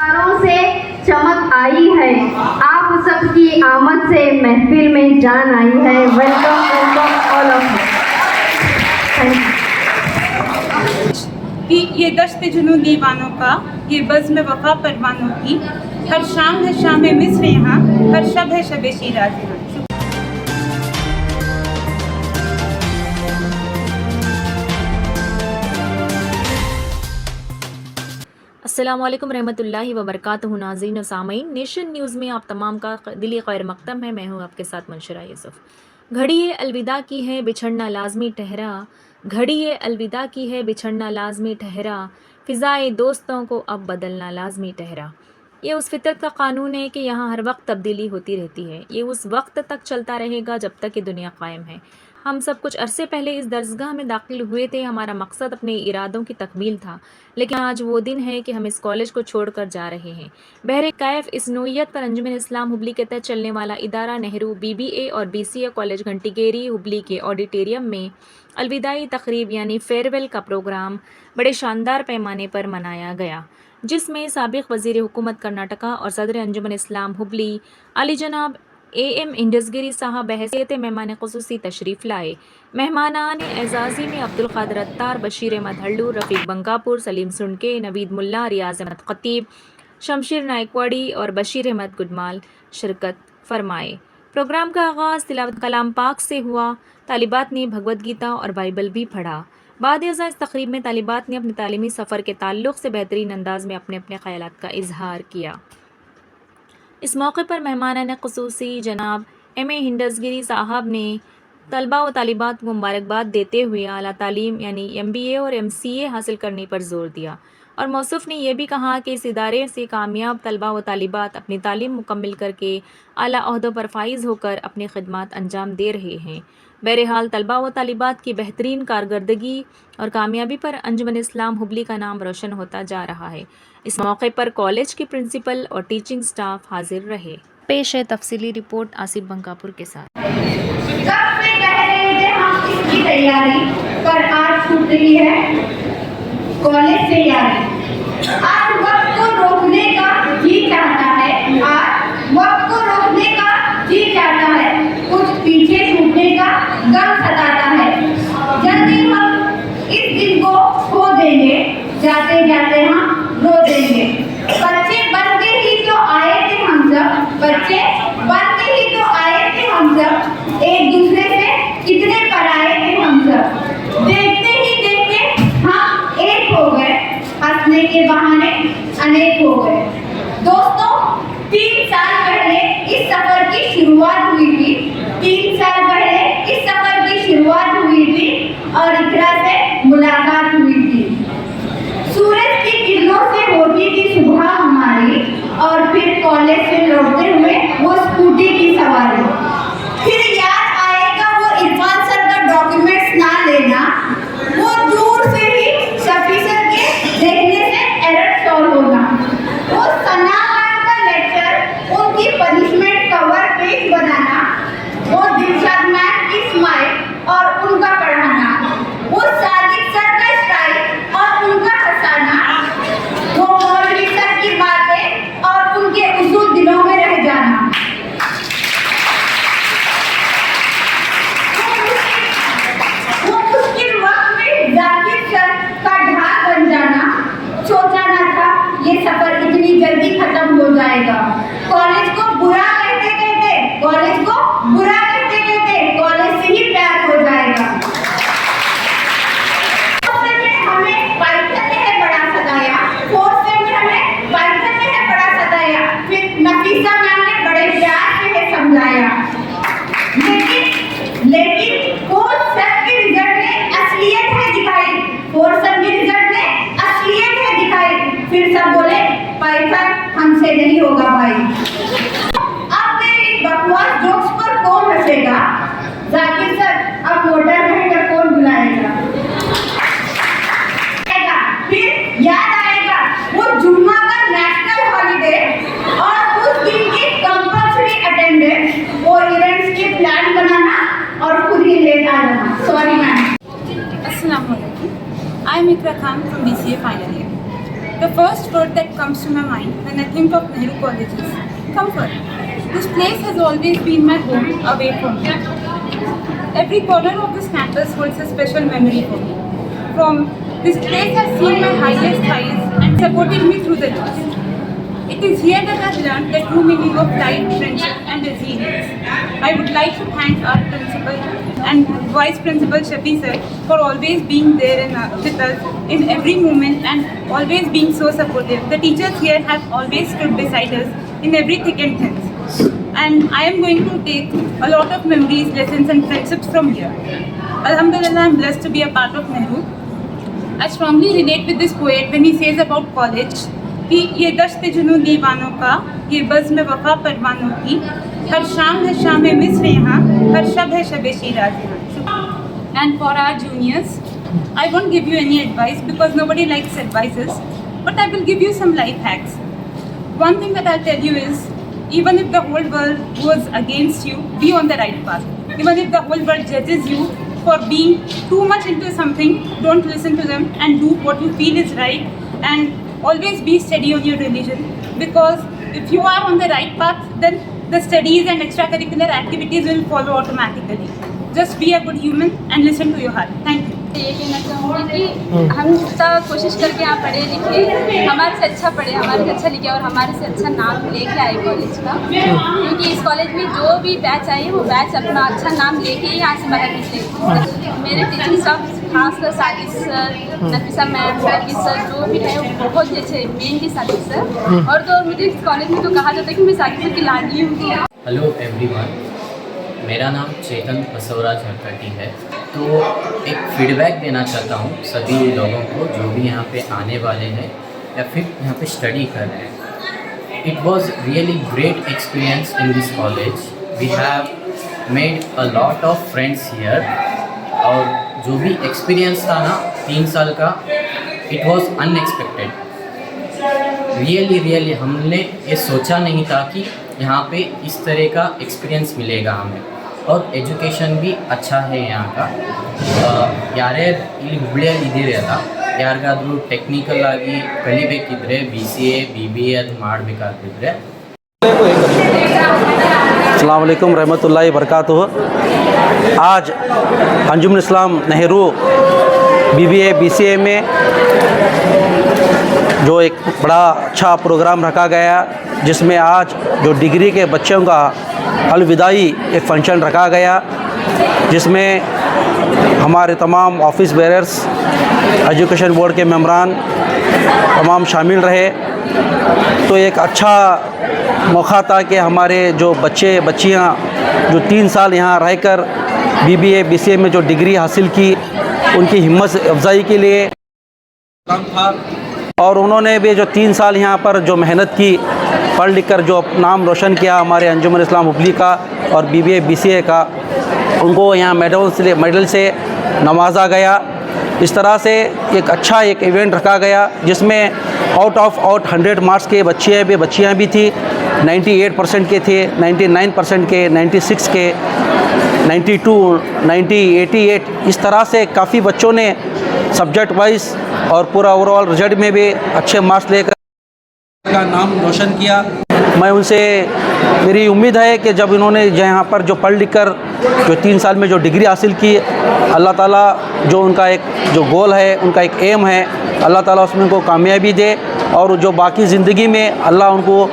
तारों से चमक आई है, आप सबकी आमद से महफिल में जान आई है। वेलकम वेलकम ऑल ऑफ कि ये दश्त जुनून दीवानों का, ये बज़्म वफ़ा परवानों की, हर शाम है शाम मिस्र यहाँ, हर शब है शब शीराज़ यहाँ। अस्सलामुअलैकुम रहमतुल्लाहि व बरकातहू। नाज़रीन और सामीन, नेशन न्यूज़ में आप तमाम का दिली खैर मकदम है। मैं हूँ आपके साथ मंशरा यूसुफ। घड़ी ये अलविदा की है, बिछड़ना लाजमी ठहरा। घड़ी ये अलविदा की है, बिछड़ना लाजमी ठहरा। फ़िज़ाए दोस्तों को अब बदलना लाजमी ठहरा। ये उस फितरत का कानून है कि यहाँ हर वक्त तब्दीली होती रहती है। ये उस वक्त तक चलता रहेगा जब तक ये दुनिया कायम है। हम सब कुछ अरसे पहले इस दरसगाह में दाखिल हुए थे। हमारा मकसद अपने इरादों की तकमील था, लेकिन आज वो दिन है कि हम इस कॉलेज को छोड़कर जा रहे हैं। बहरे कैफ इस नोयत पर अंजुमन इस्लाम हुबली के तहत चलने वाला इदारा नेहरू BBA और BCA कॉलेज घंटीगेरी हुबली के ऑडिटोरियम में अलविदाई तकरीब यानी फेयरवेल का प्रोग्राम बड़े शानदार पैमाने पर मनाया गया, जिसमें साबिक़ वज़ीर हुकूमत कर्नाटका और सदर अंजुमन इस्लाम हुबली अली जनाब AM इंडसगिरी साहब बहैसियत मेहमान ख़ुसूसी तशरीफ़ लाए। मेहमानान एज़ाज़ी में अब्दुल क़ादिर अत्तार, बशीर अहमद हल्लू, रफ़ीक बंकापुर, सलीम सुनके, नवीद मुल्ला, रियाज़ अहमद ख़तीब, शमशीर नायकवाड़ी और बशीर अहमद गुडमाल शिरकत फरमाए। प्रोग्राम का आगाज़ तिलावत कलाम पाक से हुआ। तालिबात ने भगवद गीता और बाइबल भी पढ़ा। बाद इस तक़रीब में तालिबात ने अपने तालीमी सफ़र के ताल्लुक़ से बेहतरीन अंदाज़ में अपने अपने ख़यालात का इजहार किया। इस मौके पर मेहमानान ख़ुसूसी जनाब MA हिंडसगिरी साहब ने तलबा व तालिबात को मुबारकबाद देते हुए आला तालीम यानी MBA और MCA हासिल करने पर ज़ोर दिया, और मौसूफ़ ने यह भी कहा कि इस इदारे से कामयाब तलबा व तालिबात अपनी तालीम मुकम्मिल करके आला ओहदों पर फाइज़ होकर अपनी खिदमत अंजाम दे रहे हैं। बहरहाल तलबा व तालिबात की बेहतरीन कारकर्दगी और कामयाबी पर अंजुमन इस्लाम हुबली का नाम रोशन होता जा रहा है। इस मौके पर कॉलेज की प्रिंसिपल और टीचिंग स्टाफ हाजिर रहे। पेश है तफसीली रिपोर्ट आसिफ बंकापुर के साथ। कब से कह रहे थे हम इसकी तैयारी, पर आज छूट रही है कॉलेज से यारी। आज वक्त को रोकने का जी चाहता है, आज वक्त को रोकने का जी चाहता है, कुछ पीछे छूटने का गम सताता है। जल्दी हम इस दिन को खो देंगे, जाते जाते हम रो देंगे। बच्चे बन के ही तो आए थे हम सब, बच्चे बन के ही तो आए थे हम सब, एक दूसरे से कितने पराए थे हम सब। देखते ही देखते हम एक हो गए, हंसने के बहाने अनेक हो गए। दोस्तों, 3 साल पहले इस सफर की शुरुआत हुई थी, 3 साल पहले इस सफर की शुरुआत हुई थी और इकरा से मुलाकात हुई थी। सूरज की किरणों से होती थी सुबह हमारी, और फिर कॉलेज से लौटते हुए वो स्कूटी की सवारी। फिर याद आएगा वो इरफान सर का डॉक्यूमेंट्स ना लेना, वो दूर से ही शफी सर के देखने से एरर सॉल्व होना, वो सना मैम का लेक्चर उनकी पनिशमेंट कवर पेज बनाना, वो दिलशाद मैम की स्माइल और उनका पढ़ाना, वो साजिद सर का स्टाइल और उनका हंसाना, वो मौलवी सर की बातें और उनके उसूल दिलों में रह जाना। वो मुश्किल वक्त में जाकिर सर का ढाल बन जाना। सोचा न था ये सफर इतनी जल्दी खत्म हो जाएगा। कॉलेज को बुरा कहते कहते, कॉलेज को बुरा कहते कहते कॉलेज से ही प्यार हो जाएगा। हमें पाइथन ने है बड़ा सताया, फोर्थ सेम में हमें पाइथन ने है बड़ा सताया, फिर नफीसा मैम ने बड़े प्यार से है समझाया। लेकिन फोर्थ सेम के रिजल्ट ने असलियत है दिखाई, फोर्थ सेम के रिजल्ट ने असलियत है दिखाई। फिर सब बोले पाइथन हमसे नहीं होगा भाई। अब मेरे बकवास जोक्स पर कौन हंसेगा? जाकिर सर अब मोटर रहेगा कौन बुलाएगा? फिर याद आएगा वो जुम्मा का नेशनल हॉलीडे और उस दिन की कंपल्सरी अटेंडेंस, वो इवेंट्स के प्लान बनाना और खुद ही लेट आ जाना। Sorry ma'am. अस्सलाम वालेकुम। I am Ikra Khan from BCA final year. The first word that comes to my mind when when I think of Nehru colleges? Comfort. This place has always been my home away from me. Every corner of this campus holds a special memory for me. This place has seen my highest highs and supported me through the lows. It is here that I've learned the true meaning of life, friendship and resilience. I would like to thank our principal and Vice Principal Shafi sir for always being there with us in every moment and always being so supportive. The teachers here have always stood beside us in every thick and thin. And I am going to take a lot of memories, lessons and friendships from here. Alhamdulillah, I am blessed to be a part of Nehru. I strongly relate with this poet when he says about college कि ये दश्त जुनून दीवानों का, ये बज़्म वफ़ा परवानों की, हर शाम है शाम मिस्र यहाँ, हर शब है शब शिराज़ यहाँ. And for our juniors, I won't give you any advice because nobody likes advices, but I will give you some life hacks. One thing that I'll tell you is, even if the whole world goes against you, be on the right path. Even if the whole world judges you for being too much into something, don't listen to them and do what you feel is right, and always be steady on your religion, because if you are on the right path, then the studies and extracurricular activities will follow automatically. Just be a good human and listen to your heart. Thank you. ये कहना चाहूँगी कि हम जितना कोशिश करके यहाँ पढ़े लिखे, हमारे से अच्छा पढ़े, हमारे से अच्छा लिखे और हमारे से अच्छा नाम लेके आए कॉलेज का, क्योंकि इस कॉलेज में जो भी बैच आए वो बैच अपना अच्छा नाम लेके ही यहाँ से बाहर निकले. मेरे टीचिंग स्टाफ खासकर Sajid sir, Nafisa ma'am, Nargis sir जो भी है वो बहुत ही अच्छे, मेनली साजिद सर. और तो मुझे इस कॉलेज में तो कहा जाता है कि मैं साजिद सर की लाडली हूँ. हेलो एवरीवन, मेरा नाम चेतन बसवराज हरकटी है. तो एक फीडबैक देना चाहता हूँ सभी लोगों को जो भी यहाँ पे आने वाले हैं या फिर यहाँ पे स्टडी कर रहे हैं. It was really great experience in this college. We have made a lot of friends here. और जो भी एक्सपीरियंस था ना 3 साल का, इट वॉज अनएक्सपेक्टेड. रियली हमने ये सोचा नहीं था कि यहाँ पे इस तरह का एक्सपीरियंस मिलेगा हमें. और एजुकेशन भी अच्छा है यहाँ का. ಯಾರೇ ಇಲ್ಲಿ ಹುಬ್ಳಿಯಲ್ಲಿ ಇದ್ದೀರಲ್ಲ, ಯಾರಿಗಾದ್ರೂ ಟೆಕ್ನಿಕಲ್ ಆಗಿ ಕಲಿಬೇಕಿದ್ರೆ BCA BBA ಅದು ಮಾಡಬೇಕಾಗಿದ್ರೆ. अस्सलाम वालेकुम रहमतुल्लाहि बरकातुहू. आज अंजुमन इस्लाम नेहरू BBA BCA में जो एक बड़ा अच्छा प्रोग्राम रखा गया, जिसमें आज जो डिग्री के बच्चों का अलविदाई एक फंक्शन रखा गया, जिसमें हमारे तमाम ऑफिस बेरर्स, एजुकेशन बोर्ड के मेंबरान तमाम शामिल रहे. तो एक अच्छा मौका था कि हमारे जो बच्चे बच्चियां जो 3 साल यहाँ रहकर BBA BCA में जो डिग्री हासिल की, उनकी हिम्मत अफजाई के लिए काम था. और उन्होंने भी जो 3 साल यहाँ पर जो मेहनत की, पढ़ लिख कर जो नाम रोशन किया हमारे अंजुमन इस्लाम हुबली का और BBA BCA का, उनको यहाँ मेडल से नवाजा गया. इस तरह से एक अच्छा एक इवेंट रखा गया, जिसमें आउट 100 मार्क्स के बच्चियाँ भी थी. 98% के थे, 99% के, 96 के, 92, 90, 88. इस तरह से काफ़ी बच्चों ने सब्जेक्ट वाइज और पूरा ओवरऑल रिजल्ट में भी अच्छे मार्क्स लेकर का नाम रोशन किया. मैं उनसे मेरी उम्मीद है कि जब इन्होंने यहाँ पर जो पढ़ लिख कर जो 3 साल में जो डिग्री हासिल की, अल्लाह ताला जो उनका एक जो गोल है, उनका एक एम है, अल्लाह ताला उसमें उनको कामयाबी दे. और जो बाकी ज़िंदगी में अल्लाह उनको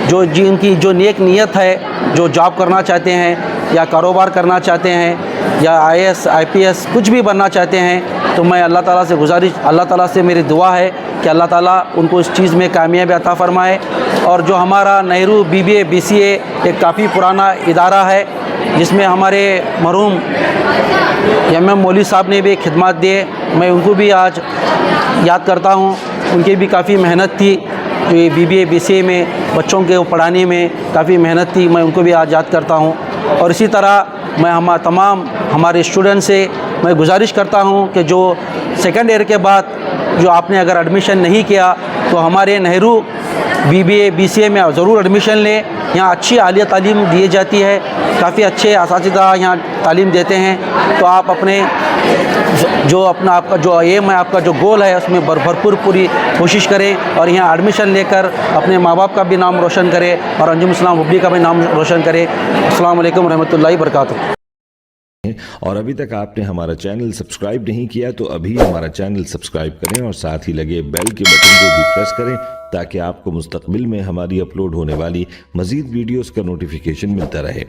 जो जिनकी जो नेक नीयत है, जो जॉब करना चाहते हैं या कारोबार करना चाहते हैं या IAS IPS कुछ भी बनना चाहते हैं, तो मैं अल्लाह ताला से गुजारिश, अल्लाह ताला से मेरी दुआ है कि अल्लाह ताला उनको इस चीज़ में कामयाबी अता फरमाए. और जो हमारा नेहरू BBA BCA एक काफ़ी पुराना इदारा है, जिसमें हमारे मरहूम MM मौली साहब ने भी खिदमत दिए. मैं उनको भी आज याद करता हूँ. उनकी भी काफ़ी मेहनत थी जो ये BBA BCA में बच्चों के पढ़ाने में काफ़ी मेहनत थी. मैं उनको भी आज याद करता हूँ. और इसी तरह मैं तमाम हमारे स्टूडेंट से मैं गुजारिश करता हूँ कि जो सेकंड ईयर के बाद जो आपने अगर एडमिशन नहीं किया, तो हमारे नेहरू BBA BCA में ज़रूर एडमिशन लें। यहाँ अच्छी आलिया तालीम दी जाती है, काफ़ी अच्छे असातिज़ा यहाँ तालीम देते हैं। तो आप अपने जो अपना आपका जो एम है, आपका जो गोल है, उसमें भरपूर पूरी कोशिश करें और यहाँ एडमिशन लेकर अपने माँ बाप का भी नाम रोशन करें और अंजुम इस्लाम हुब्बी का भी नाम रोशन करें। अस्सलाम वालेकुम रहमतुल्लाहि बरकातुहू। और अभी तक आपने हमारा चैनल सब्सक्राइब नहीं किया तो अभी हमारा चैनल सब्सक्राइब करें और साथ ही लगे बेल के बटन को भी प्रेस करें ताकि आपको मुस्तकबिल में हमारी अपलोड होने वाली मज़ीद वीडियोस का नोटिफिकेशन मिलता रहे।